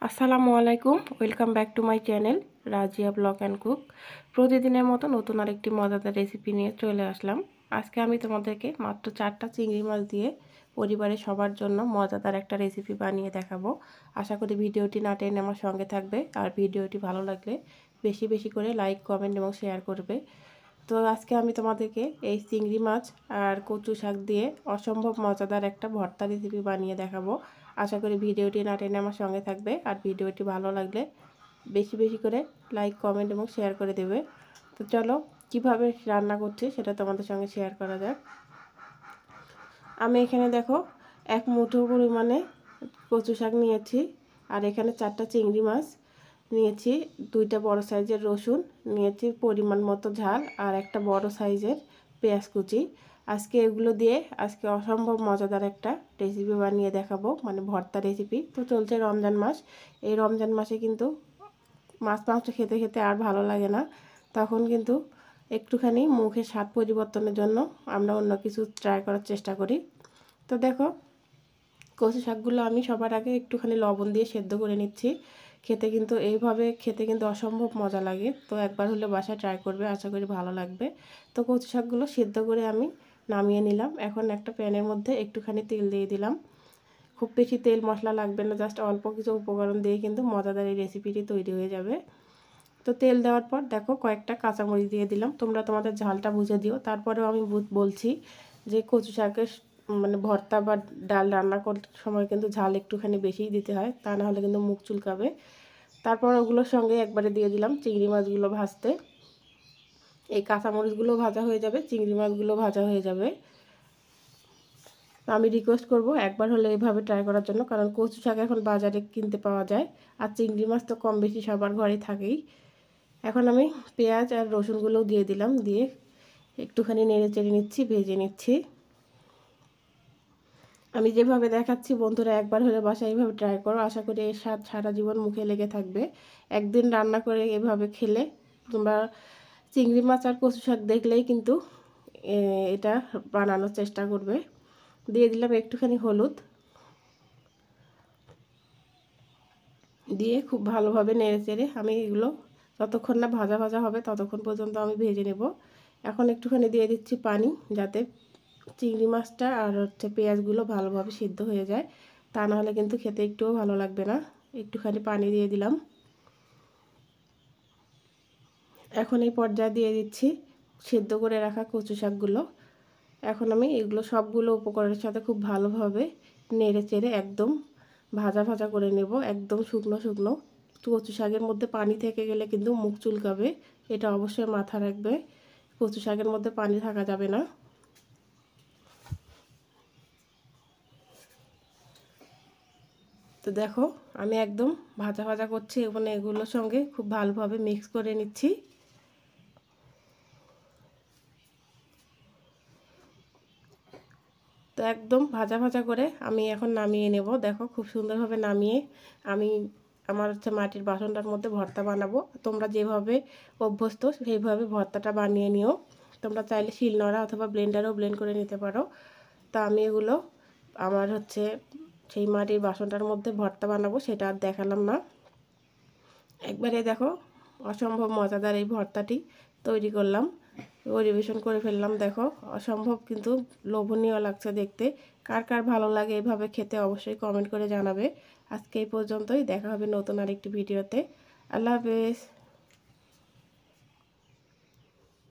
আসসালামু আলাইকুম, welcome back to my channel Razia blog and cook. প্রতিদিনের মতো নতুন আরেকটি মজাদার রেসিপি নিয়ে চলে আসলাম। আজকে আমি তোমাদেরকে মাত্র 4টা চিংড়ি মাছ দিয়ে পরিবারের সবার জন্য মজাদার একটা রেসিপি বানিয়ে দেখাবো। আশা করি ভিডিওটি না টেনে আমার সঙ্গে থাকবে, আর ভিডিওটি ভালো লাগলে বেশি বেশি করে লাইক, কমেন্ট এবং শেয়ার করবে। তো আজকে আমি তোমাদেরকে এই চিংড়ি মাছ আর কচু শাক দিয়ে অসম্ভব মজাদার একটা ভর্তা রেসিপি বানিয়ে দেখাবো। আশা করি ভিডিওটি না টেনে আমার সঙ্গে থাকবে, আর ভিডিওটি ভালো লাগলে বেশি বেশি করে লাইক, কমেন্ট এবং শেয়ার করে দেবে। তো চলো কিভাবে রান্না করছি সেটা তোমাদের সঙ্গে শেয়ার করা যাক। আমি এখানে দেখো 1 মুঠো পরিমাণে কচু শাক নিয়েছি, আর এখানে 4টা চিংড়ি মাছ নিয়েছি, 2টা বড় সাইজের রসুন নিয়েছি, পরিমাণ মতো ঝাল, আর একটা বড় সাইজের পেঁয়াজ কুচি। আজকে এগুলো দিয়ে আজকে অসম্ভব মজাদার একটা রেসিপি বানিয়ে দেখাবো, মানে ভর্তা রেসিপি। তো চলছে রমজান মাস, এই রমজান মাসে কিন্তু মাছ মাংস খেতে খেতে আর ভালো লাগে না, তখন কিন্তু একটুখানি মুখের স্বাদ পরিবর্তনের জন্য আমরা অন্য কিছু ট্রাই করার চেষ্টা করি। তো দেখো কচু শাকগুলো আমি সবার আগে একটুখানি লবণ দিয়ে সেদ্ধ করে নিচ্ছি। এইভাবে খেতে কিন্তু অসম্ভব মজা লাগে। তো একবার হলে বাসায় ট্রাই করবে, আশা করি ভালো লাগবে। তো কচু শাকগুলো সেদ্ধ করে আমি নামিয়ে নিলাম। এখন একটা প্যানের মধ্যে একটুখানি তেল দিয়ে দিলাম। খুব বেশি তেল মশলা লাগবে না, জাস্ট অল্প কিছু উপকরণ দিয়ে কিন্তু মজাদার এই রেসিপিটি তৈরি হয়ে যাবে। তো তেল দেওয়ার পর দেখো কয়েকটা কাঁচামরিচ দিয়ে দিলাম, তোমরা তোমাদের ঝালটা বুঝে দিও। তারপরেও আমি বলছি যে কচু শাকের মানে ভর্তা বা ডাল রান্না করার সময় কিন্তু ঝাল একটুখানি বেশিই দিতে হয়, তা না হলে কিন্তু মুখ চুলকাবে। তারপর ওগুলোর সঙ্গে একবারে দিয়ে দিলাম চিংড়ি মাছগুলো ভাজতে। এই কাঁচামরিচগুলো ভাজা হয়ে যাবে, চিংড়ি মাছগুলো ভাজা হয়ে যাবে। আমি রিকোয়েস্ট করব একবার হলে এভাবে ট্রাই করার জন্য, কারণ কচু শাক এখন বাজারে কিনতে পাওয়া যায়, আর চিংড়ি মাছ তো কম বেশি সবার ঘরে থাকেই। এখন আমি পেঁয়াজ আর রসুনগুলোও দিয়ে দিলাম, দিয়ে একটুখানি নেড়ে চেড়ে নিচ্ছি, ভেজে নিচ্ছি। আমি যেভাবে দেখাচ্ছি বন্ধুরা একবার হলে বাসায় এইভাবে ট্রাই করো, আশা করি এর স্বাদ সারা জীবন মুখে লেগে থাকবে। একদিন রান্না করে এভাবে খেলে তোমরা চিংড়ি মাছ আর কচু শাক দেখলেই কিন্তু এটা বানানোর চেষ্টা করবে। দিয়ে দিলাম একটুখানি হলুদ, দিয়ে খুব ভালোভাবে নেড়ে চেড়ে আমি এগুলো যতক্ষণ না ভাজা ভাজা হবে ততক্ষণ পর্যন্ত আমি ভেজে নেব। এখন একটুখানি দিয়ে দিচ্ছি পানি, যাতে চিংড়ি মাছটা আর পেঁয়াজগুলো ভালোভাবে সিদ্ধ হয়ে যায়, তা নাহলে কিন্তু খেতে একটুও ভালো লাগবে না। একটুখানি পানি দিয়ে দিলাম। এখন এই পর্যায়ে দিয়ে দিচ্ছি সিদ্ধ করে রাখা কচু শাকগুলো। এখন আমি এগুলো সবগুলো উপকরণের সাথে খুব ভালোভাবে নেড়ে চেড়ে একদম ভাজা ভাজা করে নেব, একদম শুকনো শুকনো। কচু শাকের মধ্যে পানি থেকে গেলে কিন্তু মুখ চুলকাবে, এটা অবশ্যই মাথা রাখবে। কচু শাকের মধ্যে পানি থাকা যাবে না। তো দেখো আমি একদম ভাজা ভাজা করছি এবং এগুলোর সঙ্গে খুব ভালোভাবে মিক্স করে নিচ্ছি। তো একদম ভাজা ভাজা করে আমি এখন নামিয়ে নেব। দেখো খুব সুন্দরভাবে নামিয়ে আমি আমার মাটির বাসনটার মধ্যে ভর্তা বানাবো। তোমরা যেভাবে অভ্যস্ত সেইভাবে ভর্তাটা বানিয়ে নিও। তোমরা চাইলে শিলনোড়া অথবা ব্লেন্ডারেও ব্লেন্ড করে নিতে পারো। তা আমি এগুলো আমার সেই মাটির বাসনটার মধ্যে ভর্তা বানাবো, সেটা আর দেখালাম না। একবারে দেখো অসম্ভব মজাদার এই ভর্তাটি তৈরি করলাম, পরিবেশন করে ফেললাম। দেখো অসম্ভব কিন্তু লোভনীয় লাগছে দেখতে। কার কার ভালো লাগে এভাবে খেতে অবশ্যই কমেন্ট করে জানাবে। আজকে এই পর্যন্তই, দেখা হবে নতুন আরেকটি ভিডিওতে। আল্লাহ হাফেজ।